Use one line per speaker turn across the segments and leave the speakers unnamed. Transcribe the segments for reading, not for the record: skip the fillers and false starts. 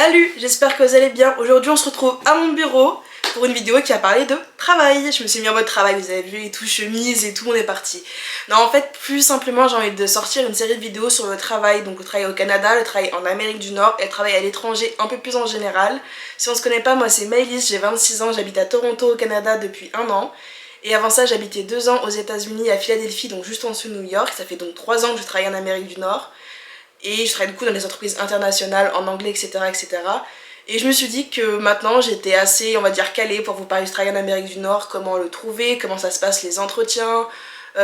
Salut, j'espère que vous allez bien. Aujourd'hui on se retrouve à mon bureau pour une vidéo qui a parlé de travail. Je me suis mis en mode travail, vous avez vu, et tout, chemise et tout, on est parti. Non, en fait, plus simplement, j'ai envie de sortir une série de vidéos sur le travail. Donc le travail au Canada, le travail en Amérique du Nord et le travail à l'étranger un peu plus en général. Si on se connaît pas, moi c'est Maëlys, j'ai 26 ans, j'habite à Toronto au Canada depuis 1 an. Et avant ça, j'habitais 2 ans aux États-Unis à Philadelphie, donc juste en dessous de New York. Ça fait donc 3 ans que je travaille en Amérique du Nord. Et je travaille du coup dans des entreprises internationales en anglais, etc., etc. Et je me suis dit que maintenant j'étais assez, on va dire, calée pour vous parler du travail en Amérique du Nord, comment le trouver, comment ça se passe les entretiens,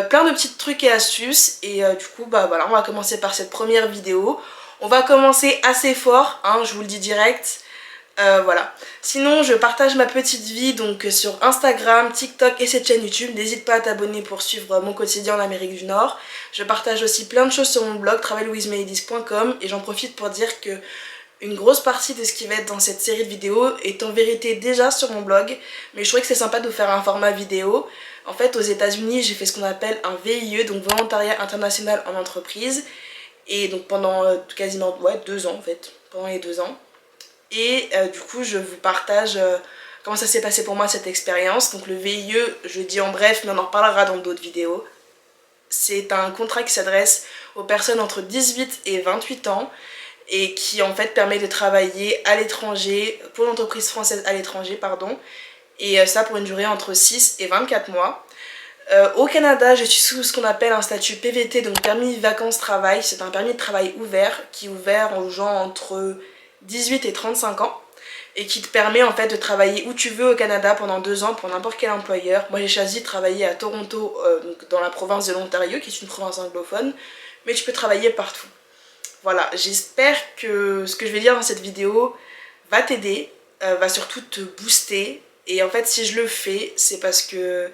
plein de petits trucs et astuces. Et du coup, bah voilà, on va commencer par cette première vidéo. On va commencer assez fort, hein, je vous le dis direct. Voilà. Sinon, je partage ma petite vie donc sur Instagram, TikTok et cette chaîne YouTube. N'hésite pas à t'abonner pour suivre mon quotidien en Amérique du Nord. Je partage aussi plein de choses sur mon blog travelwithmaelys.com et j'en profite pour dire que une grosse partie de ce qui va être dans cette série de vidéos est en vérité déjà sur mon blog, mais je trouvais que c'est sympa de vous faire un format vidéo. En fait, aux États-Unis, j'ai fait ce qu'on appelle un VIE, donc Volontariat International en Entreprise, et donc pendant quasiment 2 ans en fait, pendant les 2 ans. Et du coup je vous partage comment ça s'est passé pour moi cette expérience. Donc le VIE, je dis en bref mais on en reparlera dans d'autres vidéos. C'est un contrat qui s'adresse aux personnes entre 18 et 28 ans et qui en fait permet de travailler à l'étranger, pour l'entreprise française à l'étranger pardon, et ça pour une durée entre 6 et 24 mois. Au Canada, je suis sous ce qu'on appelle un statut PVT, donc permis vacances-travail. C'est un permis de travail ouvert qui est ouvert aux gens entre 18 et 35 ans et qui te permet en fait de travailler où tu veux au Canada pendant 2 ans pour n'importe quel employeur. Moi j'ai choisi de travailler à Toronto, donc dans la province de l'Ontario qui est une province anglophone, mais tu peux travailler partout. Voilà, j'espère que ce que je vais dire dans cette vidéo va t'aider, va surtout te booster. Et en fait si je le fais, c'est parce que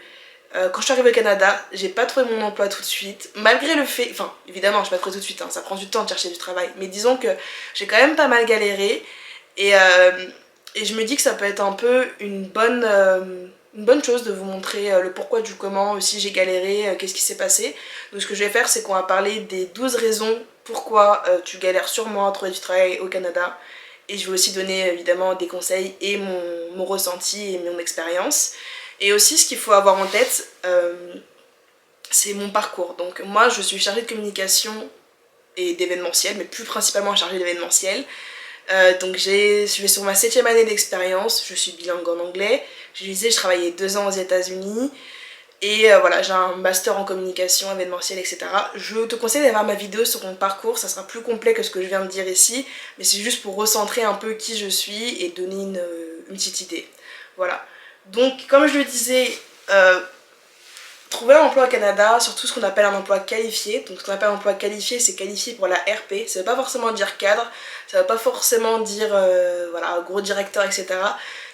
quand je suis arrivée au Canada, j'ai pas trouvé mon emploi tout de suite, malgré le fait, enfin évidemment je vais pas trouvé tout de suite, hein, ça prend du temps de chercher du travail, mais disons que j'ai quand même pas mal galéré et je me dis que ça peut être un peu une bonne chose de vous montrer le pourquoi du comment, si j'ai galéré, qu'est-ce qui s'est passé. Donc ce que je vais faire, c'est qu'on va parler des 12 raisons pourquoi tu galères sûrement à trouver du travail au Canada, et je vais aussi donner évidemment des conseils et mon ressenti et mon expérience. Et aussi ce qu'il faut avoir en tête, c'est mon parcours. Donc moi je suis chargée de communication et d'événementiel, mais plus principalement chargée d'événementiel. Donc je vais sur ma 7e année d'expérience, je suis bilingue en anglais. Je disais, je travaillais 2 ans aux États-Unis et voilà, j'ai un master en communication, événementiel, etc. Je te conseille d'avoir ma vidéo sur mon parcours, ça sera plus complet que ce que je viens de dire ici, mais c'est juste pour recentrer un peu qui je suis et donner une petite idée. Voilà. Donc comme je le disais, trouver un emploi au Canada, surtout ce qu'on appelle un emploi qualifié. Donc ce qu'on appelle un emploi qualifié, c'est qualifié pour la RP. Ça veut pas forcément dire cadre, ça veut pas forcément dire voilà, gros directeur, etc.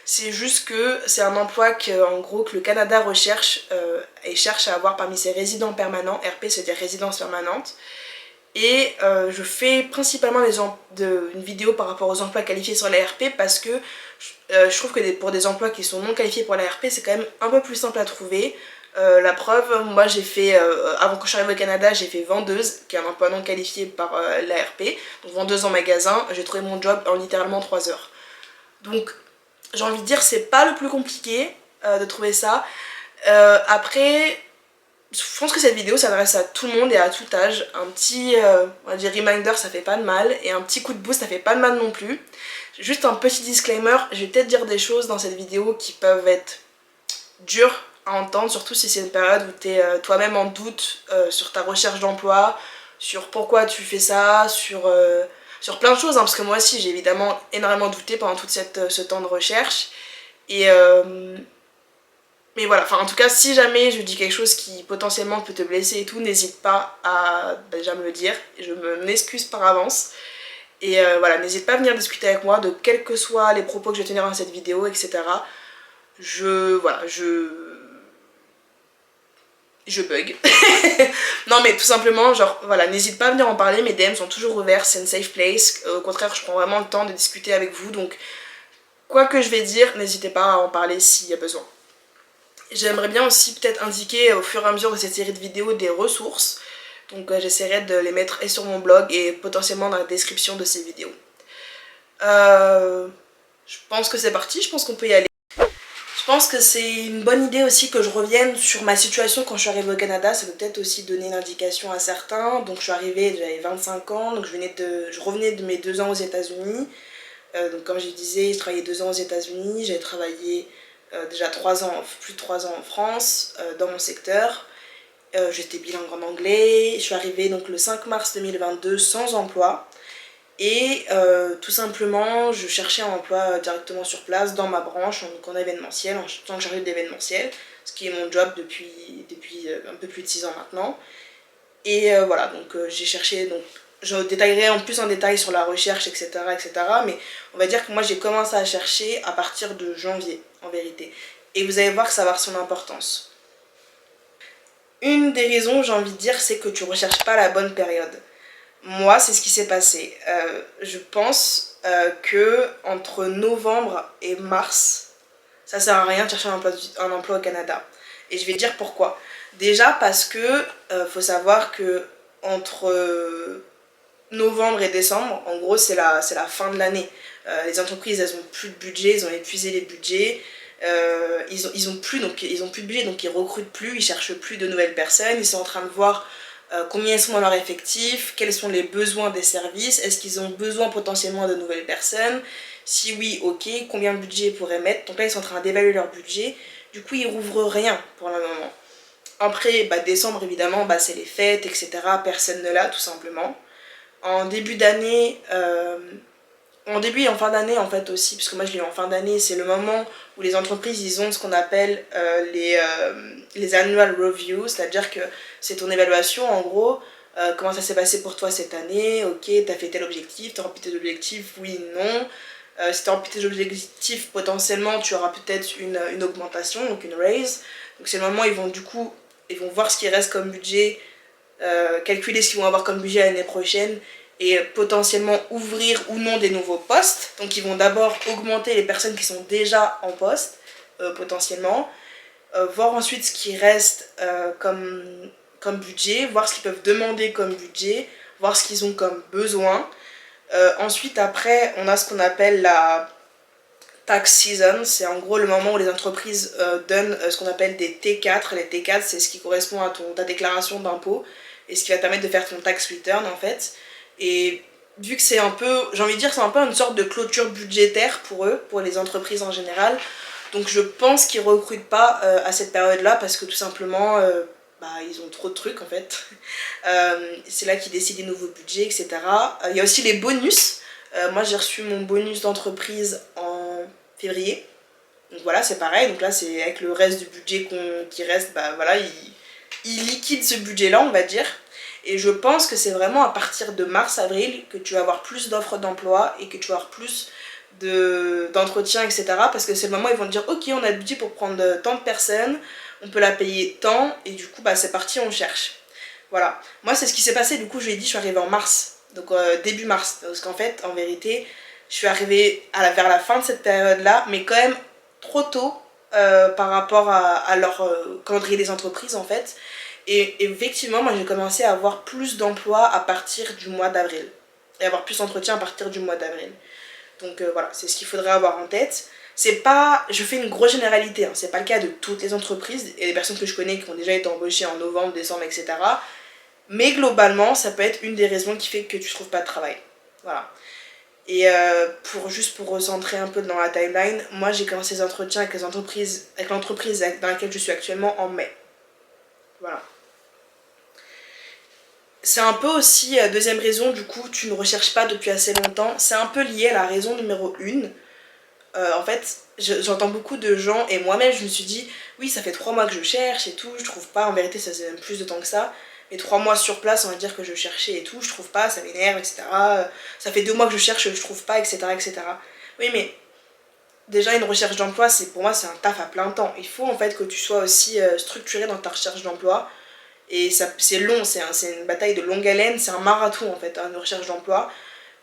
C'est juste que c'est un emploi que, en gros, que le Canada recherche et cherche à avoir parmi ses résidents permanents. RP, c'est-à-dire résidence permanente. Et je fais principalement une vidéo par rapport aux emplois qualifiés sur la RP parce que je trouve que pour des emplois qui sont non qualifiés pour la RP, c'est quand même un peu plus simple à trouver. La preuve, moi j'ai fait, avant que je suis arrivée au Canada, j'ai fait vendeuse, qui est un emploi non qualifié par l'ARP, donc vendeuse en magasin. J'ai trouvé mon job en littéralement 3 heures. Donc j'ai envie de dire, c'est pas le plus compliqué de trouver ça. Après, je pense que cette vidéo s'adresse à tout le monde et à tout âge. Un petit on va dire reminder, ça fait pas de mal, et un petit coup de boost, ça fait pas de mal non plus. Juste un petit disclaimer, je vais peut-être dire des choses dans cette vidéo qui peuvent être dures à entendre, surtout si c'est une période où tu es toi-même en doute sur ta recherche d'emploi, sur pourquoi tu fais ça, sur plein de choses, hein, parce que moi aussi j'ai évidemment énormément douté pendant tout ce temps de recherche. Et mais voilà, enfin en tout cas si jamais je dis quelque chose qui potentiellement peut te blesser et tout, n'hésite pas à déjà me le dire, et je m'excuse par avance. Et voilà, n'hésite pas à venir discuter avec moi de quels que soient les propos que je vais tenir dans cette vidéo, etc. Voilà, je bug. Non mais tout simplement, genre voilà, n'hésite pas à venir en parler, mes DM sont toujours ouverts, c'est une safe place. Au contraire, je prends vraiment le temps de discuter avec vous, donc quoi que je vais dire, n'hésitez pas à en parler s'il y a besoin. J'aimerais bien aussi peut-être indiquer au fur et à mesure de cette série de vidéos des ressources, donc j'essaierai de les mettre et sur mon blog et potentiellement dans la description de ces vidéos. Je pense que c'est parti, je pense qu'on peut y aller. Je pense que c'est une bonne idée aussi que je revienne sur ma situation quand je suis arrivée au Canada. Ça peut peut-être aussi donner une indication à certains. Donc je suis arrivée, j'avais 25 ans, donc je revenais de mes 2 ans aux États-Unis. Donc comme je disais, je travaillais 2 ans aux États-Unis, j'ai travaillé déjà 3 ans, plus de 3 ans en France, dans mon secteur. J'étais bilingue en anglais. Je suis arrivée donc le 5 mars 2022 sans emploi. Et tout simplement, je cherchais un emploi directement sur place, dans ma branche, donc en événementiel, en tant que chargée d'événementiel, ce qui est mon job depuis un peu plus de 6 ans maintenant. Et voilà, donc j'ai cherché, donc je détaillerai en plus en détail sur la recherche, etc., etc. Mais on va dire que moi j'ai commencé à chercher à partir de janvier, en vérité. Et vous allez voir que ça va avoir son importance. Une des raisons, j'ai envie de dire, c'est que tu recherches pas la bonne période. Moi, c'est ce qui s'est passé. Je pense que entre novembre et mars, ça sert à rien de chercher un emploi au Canada. Et je vais dire pourquoi. Déjà parce que faut savoir que entre novembre et décembre, en gros, c'est la fin de l'année. Les entreprises, elles ont plus de budget, ils ont épuisé les budgets. Ils ont plus de budget, donc ils recrutent plus, ils cherchent plus de nouvelles personnes. Ils sont en train de voir combien ils sont dans leur effectif, quels sont les besoins des services, est-ce qu'ils ont besoin potentiellement de nouvelles personnes, si oui, ok, combien de budget ils pourraient mettre. Donc là ils sont en train d'évaluer leur budget, du coup ils rouvrent rien pour le moment. Après décembre évidemment c'est les fêtes, etc., personne ne l'a tout simplement. En début d'année, en début et en fin d'année en fait aussi, puisque moi je l'ai eu en fin d'année, c'est le moment où les entreprises ils ont ce qu'on appelle les annual reviews, c'est-à-dire que c'est ton évaluation en gros, comment ça s'est passé pour toi cette année, ok, t'as fait tel objectif, t'as rempli tes objectifs, oui, non. Si t'as rempli tes objectifs, potentiellement tu auras peut-être une augmentation, donc une raise. Donc c'est le moment où ils vont voir ce qui reste comme budget, calculer ce qu'ils vont avoir comme budget l'année prochaine et potentiellement ouvrir ou non des nouveaux postes. Donc ils vont d'abord augmenter les personnes qui sont déjà en poste, potentiellement, voir ensuite ce qui reste comme budget, voir ce qu'ils peuvent demander comme budget, voir ce qu'ils ont comme besoin. Ensuite, après, on a ce qu'on appelle la tax season, c'est en gros le moment où les entreprises donnent ce qu'on appelle des T4. Les T4, c'est ce qui correspond à ta déclaration d'impôt et ce qui va te permettre de faire ton tax return en fait. Et vu que c'est un peu, j'ai envie de dire, c'est un peu une sorte de clôture budgétaire pour eux, pour les entreprises en général. Donc je pense qu'ils recrutent pas à cette période-là parce que tout simplement, ils ont trop de trucs en fait. C'est là qu'ils décident des nouveaux budgets, etc. Il y a aussi les bonus. Moi j'ai reçu mon bonus d'entreprise en février. Donc voilà, c'est pareil. Donc là c'est avec le reste du budget qui reste, voilà, ils liquident ce budget-là, on va dire. Et je pense que c'est vraiment à partir de mars-avril que tu vas avoir plus d'offres d'emploi et que tu vas avoir plus d'entretiens, etc. Parce que c'est le moment où ils vont te dire ok, on a le budget pour prendre tant de personnes, on peut la payer tant, et du coup c'est parti, on cherche. Voilà. Moi c'est ce qui s'est passé, du coup je lui ai dit, je suis arrivée en mars, donc début mars, parce qu'en fait en vérité je suis arrivée vers la fin de cette période là, mais quand même trop tôt par rapport à leur calendrier des entreprises en fait. Et effectivement, moi j'ai commencé à avoir plus d'emplois à partir du mois d'avril. Et avoir plus d'entretiens à partir du mois d'avril. Donc voilà, c'est ce qu'il faudrait avoir en tête. C'est pas, je fais une grosse généralité, hein, c'est pas le cas de toutes les entreprises et les personnes que je connais qui ont déjà été embauchées en novembre, décembre, etc. Mais globalement, ça peut être une des raisons qui fait que tu trouves pas de travail. Voilà. Et juste pour recentrer un peu dans la timeline, moi j'ai commencé les entretiens avec l'entreprise dans laquelle je suis actuellement en mai. Voilà. C'est un peu aussi, deuxième raison, du coup, tu ne recherches pas depuis assez longtemps. C'est un peu lié à la raison numéro 1. En fait, j'entends beaucoup de gens, et moi-même, je me suis dit, oui, ça fait 3 mois que je cherche et tout, je trouve pas. En vérité, ça faisait même plus de temps que ça. Mais 3 mois sur place, on va dire que je cherchais et tout, je trouve pas, ça m'énerve, etc. Ça fait 2 mois que je cherche, je trouve pas, etc., etc. Oui, mais déjà, une recherche d'emploi, pour moi, c'est un taf à plein temps. Il faut en fait que tu sois aussi structuré dans ta recherche d'emploi. Et c'est long, c'est une bataille de longue haleine, c'est un marathon en fait, une recherche d'emploi.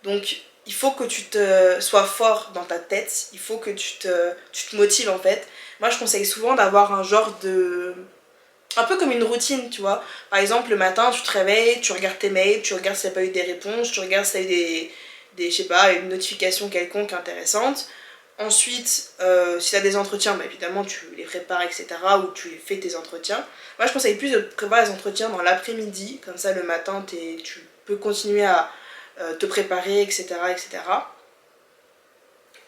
Donc il faut que tu te sois fort dans ta tête, il faut que tu te motives en fait. Moi je conseille souvent d'avoir un genre de... un peu comme une routine, tu vois. Par exemple, le matin, tu te réveilles, tu regardes tes mails, tu regardes s'il n'y a pas eu des réponses, tu regardes s'il y a eu je sais pas, une notification quelconque intéressante. Ensuite, si tu as des entretiens, bah évidemment tu les prépares, etc. ou tu fais tes entretiens. Moi je conseille plus de préparer les entretiens dans l'après-midi, comme ça le matin tu peux continuer à te préparer, etc. etc.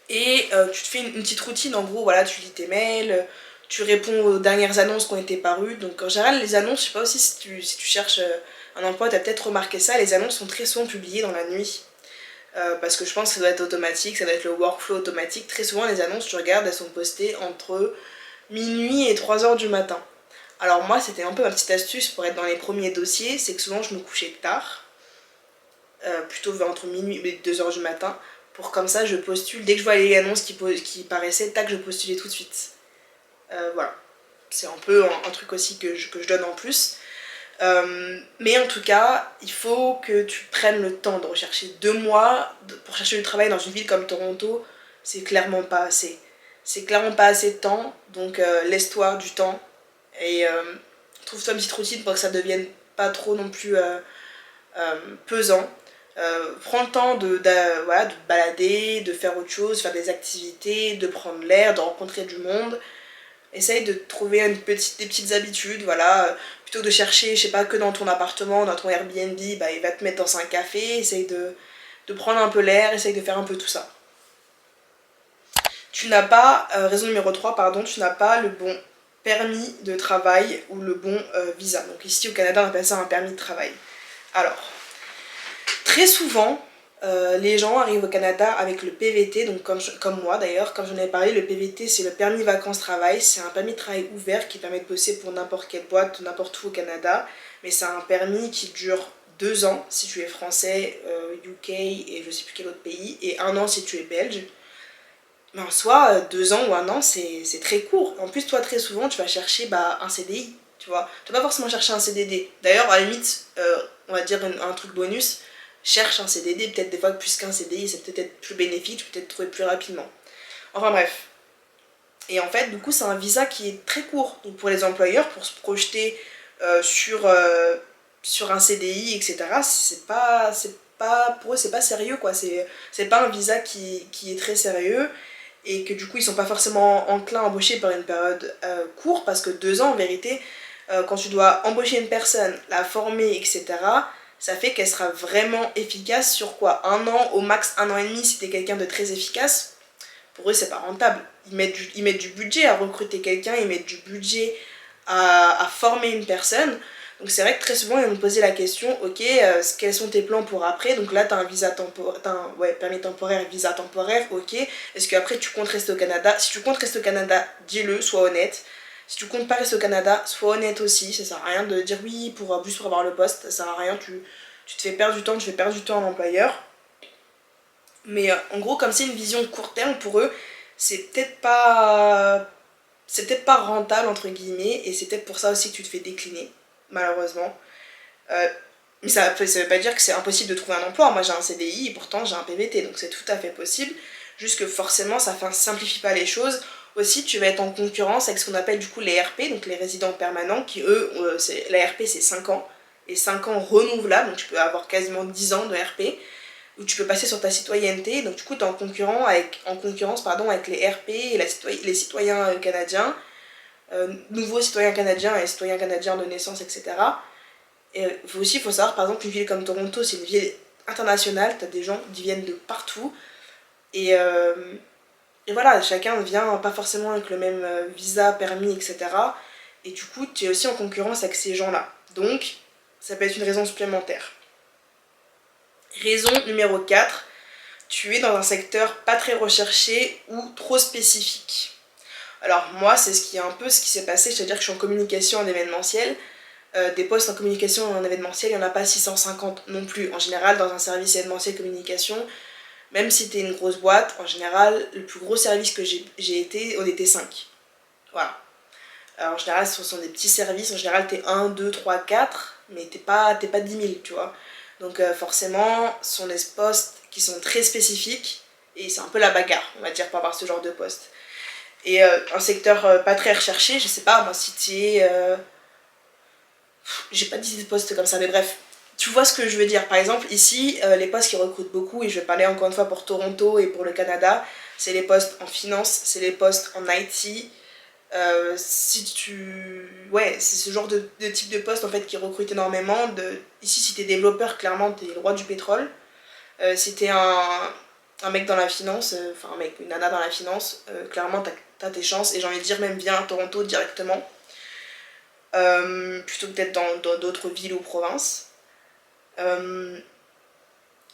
Et tu te fais une petite routine, en gros, voilà, tu lis tes mails, tu réponds aux dernières annonces qui ont été parues. Donc en général, les annonces, je sais pas aussi si tu cherches un emploi, tu as peut-être remarqué ça, les annonces sont très souvent publiées dans la nuit. Parce que je pense que ça doit être automatique, ça doit être le workflow automatique. Très souvent, les annonces, tu regardes, elles sont postées entre minuit et 3h du matin. Alors moi, c'était un peu ma petite astuce pour être dans les premiers dossiers, c'est que souvent je me couchais tard, plutôt vers entre minuit et 2h du matin, pour comme ça je postule, dès que je vois les annonces qui paraissaient, tac, je postulais tout de suite. Voilà, c'est un peu un truc aussi que je donne en plus. Mais en tout cas, il faut que tu prennes le temps de rechercher 2 mois pour chercher du travail dans une ville comme Toronto, c'est clairement pas assez. C'est clairement pas assez de temps, donc laisse-toi du temps et trouve-toi une petite routine pour que ça devienne pas trop non plus pesant. Prends le temps voilà, de te balader, de faire autre chose, faire des activités, de prendre l'air, de rencontrer du monde. Essaye de trouver des petites habitudes, voilà. Plutôt que de chercher, je sais pas, que dans ton appartement, dans ton Airbnb, bah, il va te mettre dans un café. Essaye de prendre un peu l'air, essaye de faire un peu tout ça. Tu n'as pas, raison numéro 3, pardon, tu n'as pas le bon permis de travail ou le bon visa. Donc ici au Canada, on appelle ça un permis de travail. Alors, très souvent, les gens arrivent au Canada avec le PVT, donc comme moi d'ailleurs, comme j'en avais parlé, le PVT c'est le permis vacances-travail, c'est un permis de travail ouvert qui permet de bosser pour n'importe quelle boîte, n'importe où au Canada, mais c'est un permis qui dure 2 ans si tu es français, UK et je sais plus quel autre pays, et 1 an si tu es belge. Mais en soi, 2 ans ou 1 an c'est très court. En plus toi très souvent tu vas chercher un CDI, tu vois. Tu vas pas forcément chercher un CDD. D'ailleurs à la limite, on va dire un truc bonus, cherche un CDD, peut-être des fois plus qu'un CDI, c'est peut-être plus bénéfique, tu peux peut-être trouver plus rapidement. Enfin bref. Et en fait, du coup, c'est un visa qui est très court. Donc pour les employeurs, pour se projeter sur un CDI, etc., pour eux, c'est pas sérieux, quoi. C'est pas un visa qui est très sérieux et que du coup, ils sont pas forcément enclins à embaucher par une période courte parce que 2 ans, en vérité, quand tu dois embaucher une personne, la former, etc., ça fait qu'elle sera vraiment efficace sur quoi? 1 an, au max 1 an et demi si t'es quelqu'un de très efficace. Pour eux c'est pas rentable. Ils mettent du budget à recruter quelqu'un, ils mettent du budget à former une personne. Donc c'est vrai que très souvent ils vont me poser la question, ok, quels sont tes plans pour après? Donc là t'as un visa temporaire, permis temporaire, visa temporaire, ok. Est-ce qu'après tu comptes rester au Canada? Si tu comptes rester au Canada, dis-le, sois honnête. Si tu comptes pas rester au Canada, sois honnête aussi, ça sert à rien de dire oui juste pour avoir le poste, ça sert à rien, tu te fais perdre du temps, tu fais perdre du temps à l'employeur. Mais en gros, comme c'est une vision court terme pour eux, c'est peut-être pas rentable entre guillemets, et c'est peut-être pour ça aussi que tu te fais décliner, malheureusement. Mais ça veut pas dire que c'est impossible de trouver un emploi. Moi j'ai un CDI et pourtant j'ai un PVT, donc c'est tout à fait possible. Juste que forcément ça simplifie pas les choses. Aussi tu vas être en concurrence avec ce qu'on appelle du coup les RP, donc les résidents permanents, qui eux, la RP c'est 5 ans, et 5 ans renouvelables, donc tu peux avoir quasiment 10 ans de RP, où tu peux passer sur ta citoyenneté, donc du coup tu es en concurrence avec les RP et les citoyens canadiens, nouveaux citoyens canadiens et citoyens canadiens de naissance, etc. Et aussi, il faut savoir, par exemple, une ville comme Toronto, c'est une ville internationale, tu as des gens qui viennent de partout, et voilà, chacun vient pas forcément avec le même visa, permis, etc. Et du coup, tu es aussi en concurrence avec ces gens-là. Donc, ça peut être une raison supplémentaire. Raison numéro 4, tu es dans un secteur pas très recherché ou trop spécifique. Alors moi, c'est un peu ce qui s'est passé, c'est-à-dire que je suis en communication en événementiel. Des postes en communication en événementiel, il n'y en a pas 650 non plus. En général, dans un service événementiel communication, même si t'es une grosse boîte, en général, le plus gros service que j'ai été, on était 5. Voilà. Alors, en général, ce sont des petits services, en général, t'es 1, 2, 3, 4, mais t'es pas 10 000, tu vois. Donc forcément, ce sont des postes qui sont très spécifiques, et c'est un peu la bagarre, on va dire, pour avoir ce genre de poste. Et un secteur pas très recherché, je sais pas, moi, si tu es... j'ai pas d'idée de poste comme ça, mais bref, tu vois ce que je veux dire. Par exemple, ici, les postes qui recrutent beaucoup, et je vais parler encore une fois pour Toronto et pour le Canada, c'est les postes en finance, c'est les postes en IT. Si tu... Ouais, c'est ce genre de type de poste en fait qui recrute énormément. Ici, si t'es développeur, clairement, t'es le roi du pétrole. Si t'es un mec dans la finance, enfin un mec, une nana dans la finance, clairement, t'as tes chances. Et j'ai envie de dire, même viens à Toronto directement. Plutôt que d'être dans d'autres villes ou provinces.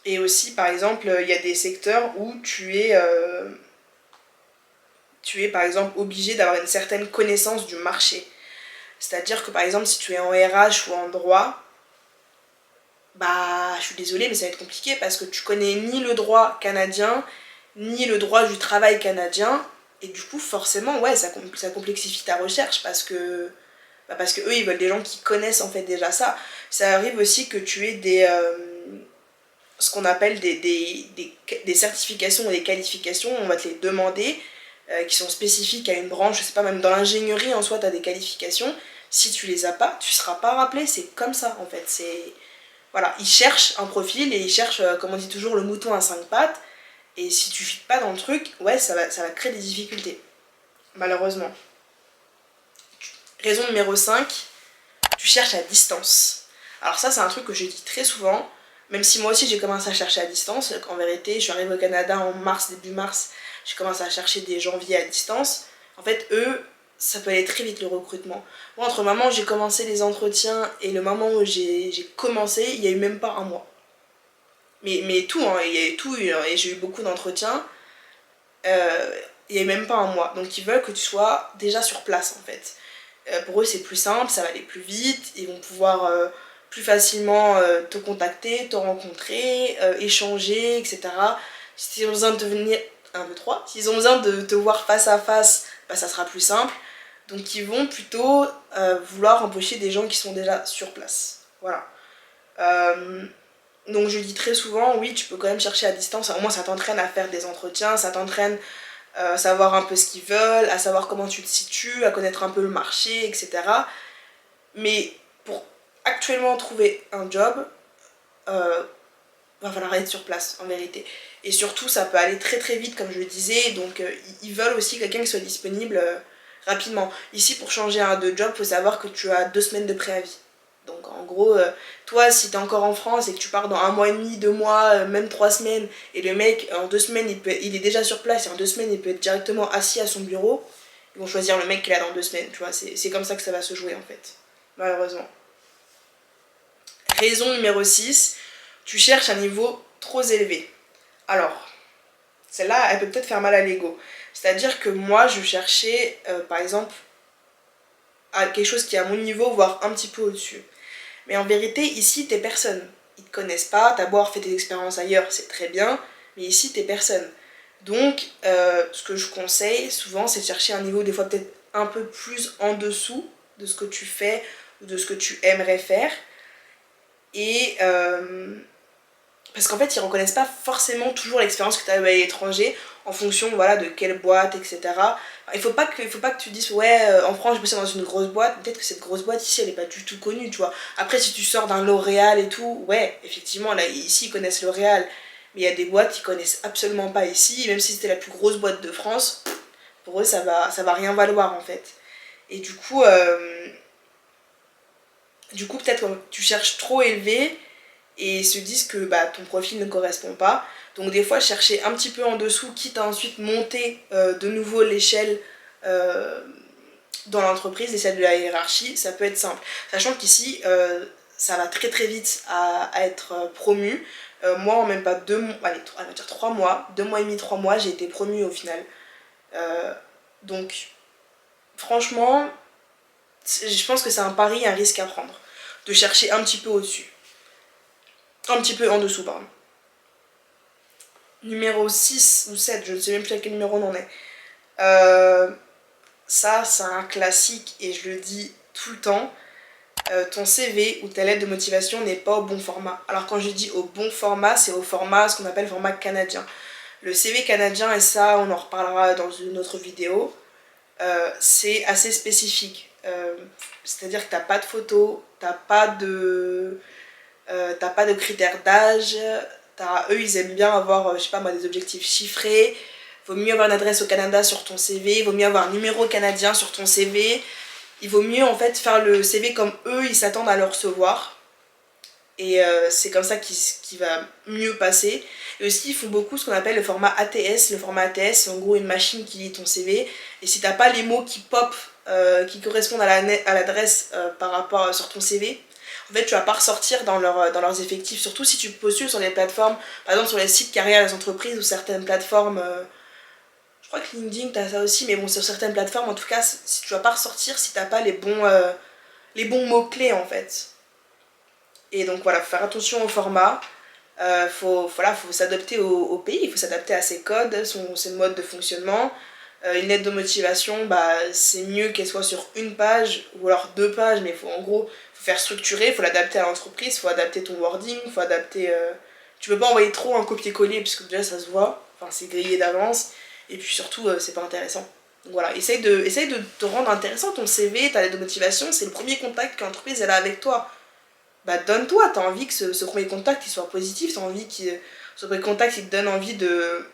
Et aussi, par exemple, il y a des secteurs où tu es par exemple obligé d'avoir une certaine connaissance du marché. C'est-à-dire que par exemple, si tu es en RH ou en droit, bah je suis désolée, mais ça va être compliqué parce que tu connais ni le droit canadien, ni le droit du travail canadien, et du coup, forcément, ouais, ça complexifie ta recherche parce que eux, ils veulent des gens qui connaissent en fait déjà ça. Ça arrive aussi que tu aies ce qu'on appelle des certifications ou des qualifications, on va te les demander, qui sont spécifiques à une branche, je sais pas, même dans l'ingénierie en soi, tu as des qualifications. Si tu les as pas, tu seras pas rappelé, c'est comme ça en fait. Voilà, ils cherchent un profil et ils cherchent, comme on dit toujours, le mouton à 5 pattes. Et si tu fites pas dans le truc, ouais, ça va créer des difficultés, malheureusement. Raison numéro 5, tu cherches à distance. Alors ça, c'est un truc que je dis très souvent, même si moi aussi j'ai commencé à chercher à distance. En vérité, je suis arrivée au Canada en mars, début mars, j'ai commencé à chercher des janvier à distance. En fait, eux, ça peut aller très vite le recrutement. Moi, entre le moment où j'ai commencé les entretiens et le moment où j'ai commencé, il n'y a eu même pas un mois. Mais tout, hein, il y a eu tout, et j'ai eu beaucoup d'entretiens, il n'y a eu même pas un mois. Donc ils veulent que tu sois déjà sur place en fait. Pour eux c'est plus simple, ça va aller plus vite, ils vont pouvoir plus facilement te contacter, te rencontrer, échanger, etc. S'ils ont besoin de te venir, 1, 2, 3, s'ils ont besoin de te voir face à face, bah, ça sera plus simple. Donc ils vont plutôt vouloir embaucher des gens qui sont déjà sur place. Voilà. Donc je dis très souvent, oui, tu peux quand même chercher à distance, au moins ça t'entraîne à faire des entretiens, ça t'entraîne à savoir un peu ce qu'ils veulent, à savoir comment tu te situes, à connaître un peu le marché, etc. Mais pour actuellement trouver un job, va falloir être sur place en vérité. Et surtout, ça peut aller très très vite, comme je le disais, donc ils veulent aussi quelqu'un qui soit disponible rapidement. Ici, pour changer de job, il faut savoir que tu as 2 semaines de préavis. Donc en gros, toi, si t'es encore en France et que tu pars dans 1 mois et demi, 2 mois, même 3 semaines, et le mec, en 2 semaines, il est déjà sur place, et en 2 semaines, il peut être directement assis à son bureau, ils vont choisir le mec qu'il a dans 2 semaines, tu vois, c'est comme ça que ça va se jouer en fait, malheureusement. Raison numéro 6, tu cherches un niveau trop élevé. Alors, celle-là, elle peut peut-être faire mal à l'ego. C'est-à-dire que moi, je cherchais, par exemple, à quelque chose qui est à mon niveau, voire un petit peu au-dessus. Mais en vérité, ici, t'es personne. Ils te connaissent pas, t'as beau avoir fait tes expériences ailleurs, c'est très bien, mais ici, t'es personne. Donc, ce que je conseille souvent, c'est de chercher un niveau des fois peut-être un peu plus en dessous de ce que tu fais ou de ce que tu aimerais faire. Et parce qu'en fait, ils reconnaissent pas forcément toujours l'expérience que tu as eu à l'étranger en fonction voilà, de quelle boîte, etc. Il faut pas que tu dises, ouais, en France, je bossais dans une grosse boîte, peut-être que cette grosse boîte ici, elle est pas du tout connue, tu vois. Après, si tu sors d'un L'Oréal et tout, ouais, effectivement, là, ici, ils connaissent L'Oréal, mais il y a des boîtes qu'ils connaissent absolument pas ici, même si c'était la plus grosse boîte de France, pour eux, ça va rien valoir, en fait. Et du coup peut-être que tu cherches trop élevé, et se disent que bah, ton profil ne correspond pas. Donc des fois chercher un petit peu en dessous, quitte à ensuite monter de nouveau l'échelle dans l'entreprise, l'échelle de la hiérarchie, ça peut être simple. Sachant qu'ici, ça va très très vite à être promu. Moi en même pas 2 mois, allez, on va dire 3 mois, 2 mois et demi, 3 mois, j'ai été promue au final. Donc franchement, je pense que c'est un pari, un risque à prendre. De chercher un petit peu au-dessus. Un petit peu en dessous, pardon. Numéro 6 ou 7, je ne sais même plus à quel numéro on en est. Ça, c'est un classique et je le dis tout le temps. Ton CV ou ta lettre de motivation n'est pas au bon format. Alors quand je dis au bon format, c'est au format, ce qu'on appelle format canadien. Le CV canadien, et ça on en reparlera dans une autre vidéo, c'est assez spécifique. C'est-à-dire que t'as pas de photos, t'as pas de t'as pas de critères d'âge, eux ils aiment bien avoir, je sais pas moi, des objectifs chiffrés, vaut mieux avoir une adresse au Canada sur ton CV, il vaut mieux avoir un numéro canadien sur ton CV, il vaut mieux en fait faire le CV comme eux ils s'attendent à le recevoir. Et c'est comme ça qu'il va mieux passer. Et aussi ils font beaucoup ce qu'on appelle le format ATS. Le format ATS c'est en gros une machine qui lit ton CV. Et si t'as pas les mots qui pop, qui correspondent à l'adresse par rapport sur ton CV, en fait tu vas pas ressortir dans leurs effectifs. Surtout si tu postules sur les plateformes, par exemple sur les sites carrières des entreprises ou certaines plateformes. Je crois que LinkedIn t'as ça aussi, mais bon sur certaines plateformes en tout cas, si tu vas pas ressortir si t'as pas les bons mots-clés en fait. Et donc voilà, faut faire attention au format, faut s'adapter au pays, il faut s'adapter à ses codes, ses modes de fonctionnement. Une lettre de motivation, bah, c'est mieux qu'elle soit sur une page ou alors deux pages, mais en gros, faut faire structurer, faut l'adapter à l'entreprise, faut adapter ton wording, faut adapter... Tu peux pas envoyer trop un copier-coller puisque déjà ça se voit, enfin c'est grillé d'avance, et puis surtout c'est pas intéressant. Donc voilà, essaye de te rendre intéressant ton CV, ta lettre de motivation, c'est le premier contact que l'entreprise elle a avec toi. Bah donne-toi, t'as envie que ce premier contact il soit positif, t'as envie que ce premier contact il te donne envie de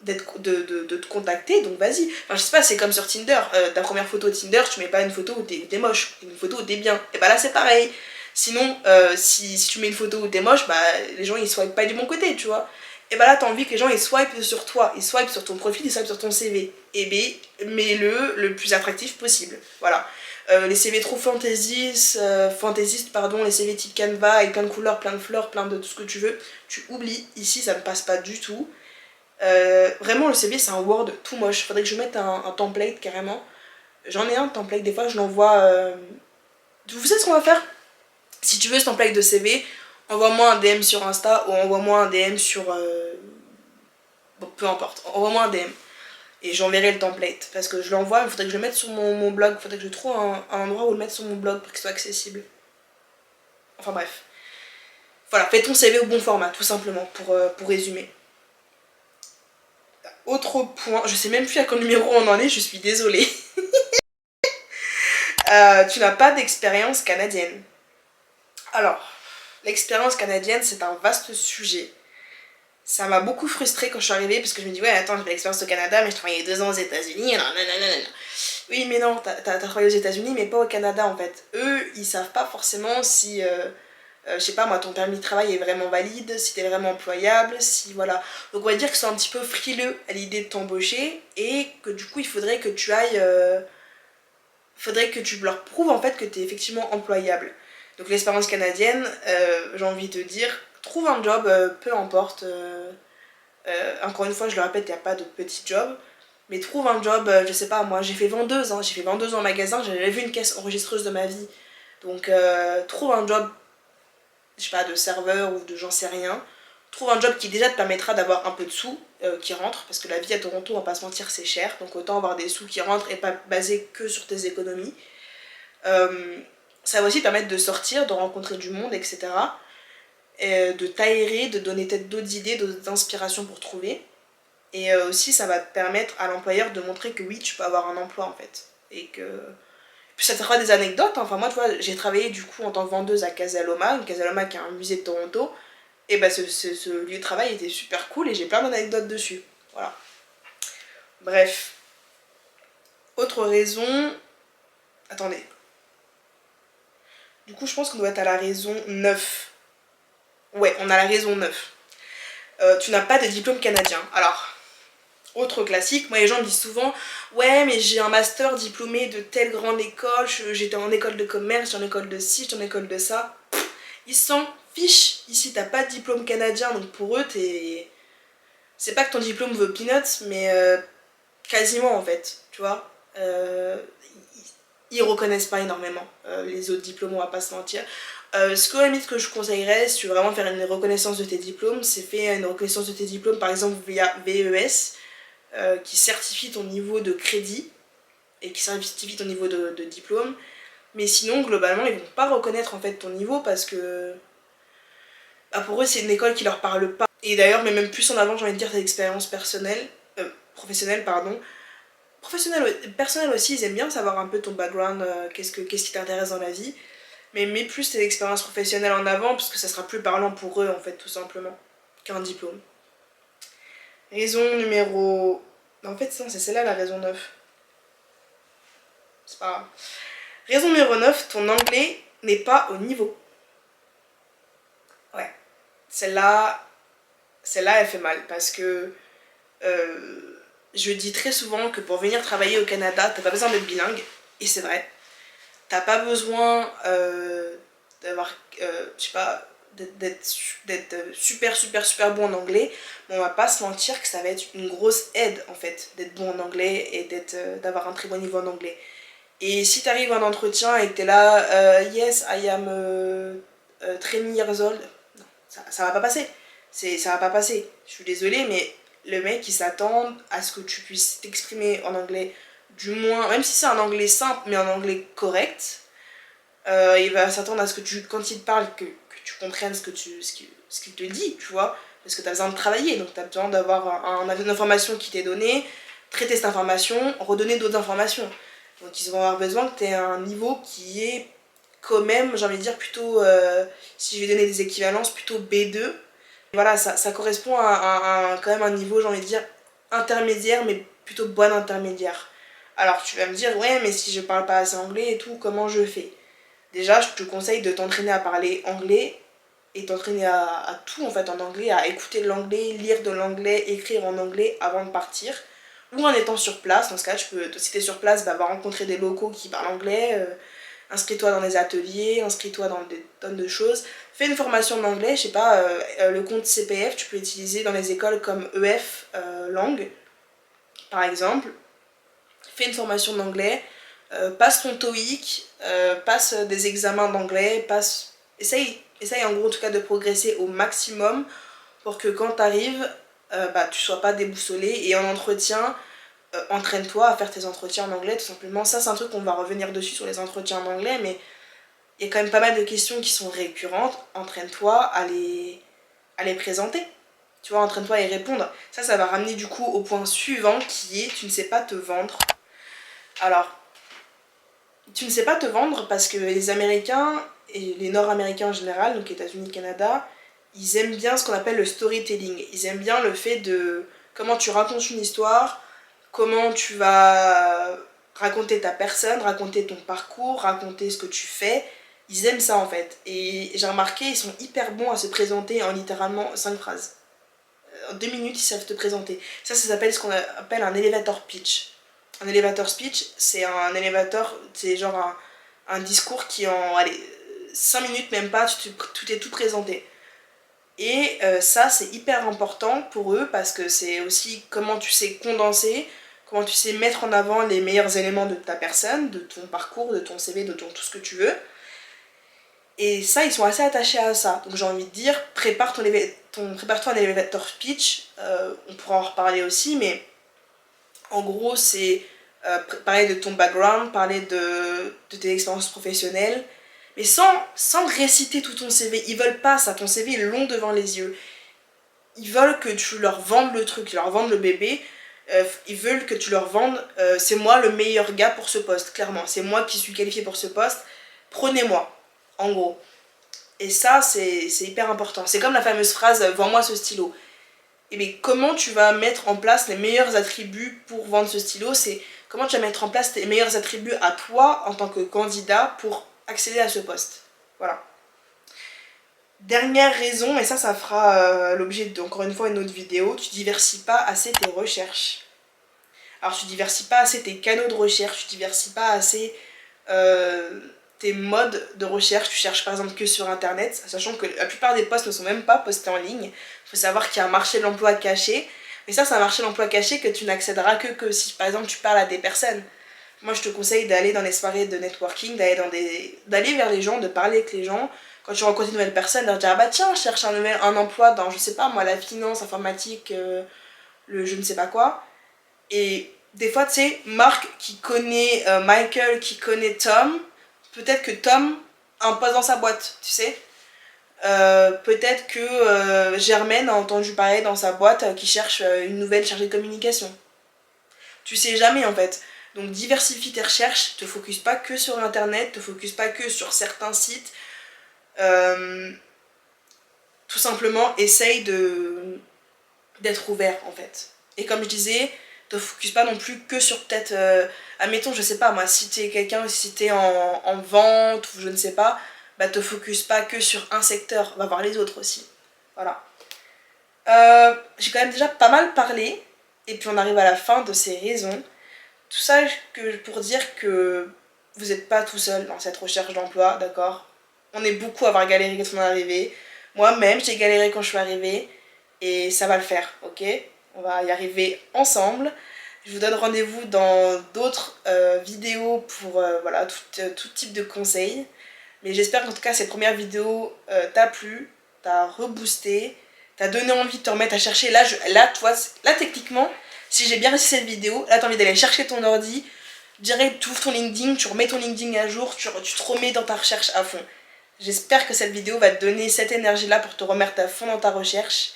te contacter, donc vas-y. Enfin je sais pas, c'est comme sur Tinder, ta première photo de Tinder, tu mets pas une photo où t'es moche, une photo où t'es bien. Et bah là c'est pareil. Sinon, si tu mets une photo où t'es moche, bah les gens ils swipent pas du bon côté, tu vois. Et bah là t'as envie que les gens ils swipent sur toi, ils swipent sur ton profil, ils swipent sur ton CV. Et ben mets-le plus attractif possible. Voilà. Les CV trop fantaisistes, les CV type Canva avec plein de couleurs, plein de fleurs, plein de tout ce que tu veux, tu oublies. Ici ça ne passe pas du tout. Vraiment le CV c'est un Word tout moche, faudrait que je mette un template carrément. J'en ai un template, des fois je l'envoie... Vous savez ce qu'on va faire? Si tu veux ce template de CV, envoie-moi un DM sur Insta ou envoie-moi un DM sur... Bon, peu importe, envoie-moi un DM. Et j'enverrai le template, parce que je l'envoie, il faudrait que je le mette sur mon blog, il faudrait que je trouve un endroit où le mettre sur mon blog pour qu'il soit accessible. Enfin bref. Voilà, fais ton CV au bon format, tout simplement, pour résumer. Autre point, je sais même plus à quel numéro on en est, je suis désolée. Tu n'as pas d'expérience canadienne. Alors, l'expérience canadienne, c'est un vaste sujet. Ça m'a beaucoup frustrée quand je suis arrivée, parce que je me dis, ouais, attends, j'ai de l'expérience au Canada, mais je travaillais 2 ans aux États-Unis, nanana. Oui, mais non, t'as travaillé aux États-Unis, mais pas au Canada en fait. Eux, ils savent pas forcément si, je sais pas moi, ton permis de travail est vraiment valide, si t'es vraiment employable, si voilà. Donc on va dire qu'ils sont un petit peu frileux à l'idée de t'embaucher et que du coup il faudrait que tu ailles, faudrait que tu leur prouves en fait que t'es effectivement employable. Donc l'expérience canadienne, j'ai envie de te dire, trouve un job, peu importe. Encore une fois, je le répète, il n'y a pas de petit job. Mais trouve un job, je sais pas, moi j'ai fait vendeuse, hein, j'ai fait vendeuse en magasin, j'ai jamais vu une caisse enregistreuse de ma vie. Donc trouve un job, je sais pas, de serveur ou de j'en sais rien. Trouve un job qui déjà te permettra d'avoir un peu de sous qui rentrent, parce que la vie à Toronto, on va pas se mentir, c'est cher. Donc autant avoir des sous qui rentrent et pas basé que sur tes économies. Ça va aussi te permettre de sortir, de rencontrer du monde, etc. Et de t'aérer, de donner peut-être d'autres idées, d'autres inspirations pour trouver. Et aussi, ça va te permettre à l'employeur de montrer que oui, tu peux avoir un emploi en fait. Et que... Puis ça te fera des anecdotes. Hein. Enfin, moi, tu vois, j'ai travaillé du coup en tant que vendeuse à Casaloma, une Casaloma qui est un musée de Toronto. Et bah, ce lieu de travail était super cool et j'ai plein d'anecdotes dessus. Voilà. Bref. Autre raison. Attendez. Du coup, je pense qu'on doit être à la raison 9. Ouais, on a la raison 9. Tu n'as pas de diplôme canadien. Alors. Autre classique, moi les gens me disent souvent ouais mais j'ai un master diplômé de telle grande école, j'étais en école de commerce, j'étais en école de ci, j'étais en école de ça. Ils s'en fichent, ici t'as pas de diplôme canadien donc pour eux t'es... C'est pas que ton diplôme veut peanuts mais quasiment en fait, tu vois. Ils reconnaissent pas énormément les autres diplômes, on va pas se mentir. Ce que, à la limite, que je conseillerais, si tu veux vraiment faire une reconnaissance de tes diplômes, c'est faire une reconnaissance de tes diplômes par exemple via VES. Qui certifie ton niveau de crédit et qui certifie ton niveau de diplôme. Mais sinon, globalement, ils vont pas reconnaître en fait ton niveau parce que bah, pour eux, c'est une école qui leur parle pas. Et d'ailleurs, mais même plus en avant, j'ai envie de dire, tes expériences personnelles, professionnelles, pardon. Personnelles aussi, ils aiment bien savoir un peu ton background, qu'est-ce qui t'intéresse dans la vie. mais mets plus tes expériences professionnelles en avant parce que ça sera plus parlant pour eux en fait tout simplement qu'un diplôme. Raison numéro... En fait non, c'est celle-là la raison 9. C'est pas grave. Raison numéro 9, ton anglais n'est pas au niveau. Ouais. Celle-là elle fait mal parce que je dis très souvent que pour venir travailler au Canada, t'as pas besoin d'être bilingue, et c'est vrai. T'as pas besoin d'avoir, je sais pas, d'être super bon en anglais, mais on va pas se mentir que ça va être une grosse aide en fait d'être bon en anglais et d'avoir un très bon niveau en anglais. Et si t'arrives à un entretien et que t'es là, yes, I am 3 years old, non, ça va pas passer. Ça va pas passer. Je suis désolée, mais le mec il s'attend à ce que tu puisses t'exprimer en anglais, du moins, même si c'est un anglais simple, mais un anglais correct. Il va s'attendre à ce que quand il te parle, que tu comprennes ce qu'il te dit, tu vois. Parce que tu as besoin de travailler, donc tu as besoin d'avoir une information qui t'est donnée, traiter cette information, redonner d'autres informations. Donc ils vont avoir besoin que tu aies un niveau qui est quand même, j'ai envie de dire, plutôt, si je vais donner des équivalences, plutôt B2. Voilà, ça correspond à quand même un niveau, j'ai envie de dire, intermédiaire, mais plutôt bon intermédiaire. Alors tu vas me dire, ouais, mais si je parle pas assez anglais et tout, comment je fais? Déjà, je te conseille de t'entraîner à parler anglais et t'entraîner à tout en fait en anglais, à écouter de l'anglais, lire de l'anglais, écrire en anglais avant de partir. Ou en étant sur place, dans ce cas, si t'es sur place, va rencontrer des locaux qui parlent anglais, inscris-toi dans des ateliers, inscris-toi dans des tonnes de choses. Fais une formation en anglais, je sais pas, le compte CPF, tu peux l'utiliser dans les écoles comme EF Langue, par exemple. Fais une formation d'anglais, passe ton TOEIC, passe des examens d'anglais, essaye en gros en tout cas de progresser au maximum pour que quand tu arrives, tu sois pas déboussolé, et en entretien, entraîne-toi à faire tes entretiens en anglais tout simplement. Ça c'est un truc qu'on va revenir dessus sur les entretiens en anglais, mais il y a quand même pas mal de questions qui sont récurrentes. Entraîne-toi à les présenter. Tu vois, entraîne-toi à y répondre. Ça va ramener du coup au point suivant qui est tu ne sais pas te vendre. Alors, tu ne sais pas te vendre parce que les Américains et les Nord-Américains en général, donc États-Unis, Canada, ils aiment bien ce qu'on appelle le storytelling. Ils aiment bien le fait de comment tu racontes une histoire, comment tu vas raconter ta personne, raconter ton parcours, raconter ce que tu fais. Ils aiment ça en fait. Et j'ai remarqué, ils sont hyper bons à se présenter en littéralement 5 phrases. En 2 minutes, ils savent te présenter. Ça s'appelle ce qu'on appelle un elevator pitch. Un elevator speech, c'est c'est genre un discours qui en 5 minutes, même pas, tu t'es tout présenté. Et ça, c'est hyper important pour eux parce que c'est aussi comment tu sais condenser, comment tu sais mettre en avant les meilleurs éléments de ta personne, de ton parcours, de ton CV, de tout ce que tu veux. Et ça, ils sont assez attachés à ça. Donc j'ai envie de dire, prépare-toi un elevator speech, on pourra en reparler aussi, mais en gros, c'est parler de ton background, parler de tes expériences professionnelles, mais sans réciter tout ton CV. Ils veulent pas ça, ton CV est long devant les yeux. Ils veulent que tu leur vendes le truc, tu leur vendes le bébé. Ils veulent que tu leur vendes, c'est moi le meilleur gars pour ce poste, clairement. C'est moi qui suis qualifiée pour ce poste, prenez-moi, en gros. Et ça, c'est hyper important. C'est comme la fameuse phrase « vends-moi ce stylo ». Et bien comment tu vas mettre en place les meilleurs attributs pour vendre ce stylo, c'est comment tu vas mettre en place tes meilleurs attributs à toi en tant que candidat pour accéder à ce poste. Voilà. Dernière raison, et ça fera l'objet encore une fois une autre vidéo, tu diversifies pas assez tes recherches. Alors tu diversifies pas assez tes canaux de recherche, tu diversifies pas assez tes modes de recherche, tu cherches par exemple que sur internet, sachant que la plupart des posts ne sont même pas postés en ligne. Il faut savoir qu'il y a un marché de l'emploi caché, mais ça c'est un marché de l'emploi caché que tu n'accéderas que si par exemple tu parles à des personnes. Moi je te conseille d'aller dans des soirées de networking, d'aller vers les gens, de parler avec les gens. Quand tu rencontres une nouvelle personne, leur dire ah bah tiens, je cherche un emploi dans je sais pas moi la finance, informatique, le je ne sais pas quoi. Et des fois tu sais, Marc qui connaît Michael, qui connaît Tom, peut-être que Tom a un poste dans sa boîte, tu sais. Peut-être que Germaine a entendu parler dans sa boîte qui cherche une nouvelle chargée de communication. Tu sais jamais en fait. Donc diversifie tes recherches, te focus pas que sur internet, te focus pas que sur certains sites. Tout simplement essaye d'être ouvert en fait. Et comme je disais, te focus pas non plus que sur peut-être, admettons, je sais pas moi, si t'es quelqu'un, si t'es en vente ou je ne sais pas, bah te focus pas que sur un secteur, va voir les autres aussi. Voilà. J'ai quand même déjà pas mal parlé, et puis on arrive à la fin de ces raisons. Tout ça pour dire que vous n'êtes pas tout seul dans cette recherche d'emploi, d'accord? On est beaucoup à avoir galéré quand on est arrivé. Moi-même, j'ai galéré quand je suis arrivée, et ça va le faire, ok? On va y arriver ensemble. Je vous donne rendez-vous dans d'autres vidéos pour voilà, tout type de conseils. Mais j'espère qu'en tout cas cette première vidéo t'a plu, t'a reboosté, t'a donné envie de te remettre à chercher. Là, tu vois, là techniquement, si j'ai bien réussi cette vidéo, là t'as envie d'aller chercher ton ordi, direct tu ouvres ton LinkedIn, tu remets ton LinkedIn à jour, tu te remets dans ta recherche à fond. J'espère que cette vidéo va te donner cette énergie-là pour te remettre à fond dans ta recherche.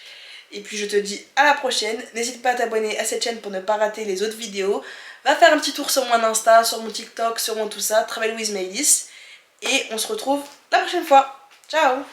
Et puis je te dis à la prochaine. N'hésite pas à t'abonner à cette chaîne pour ne pas rater les autres vidéos. Va faire un petit tour sur mon Insta, sur mon TikTok, sur mon tout ça, Travel with Maëlys. Et on se retrouve la prochaine fois. Ciao!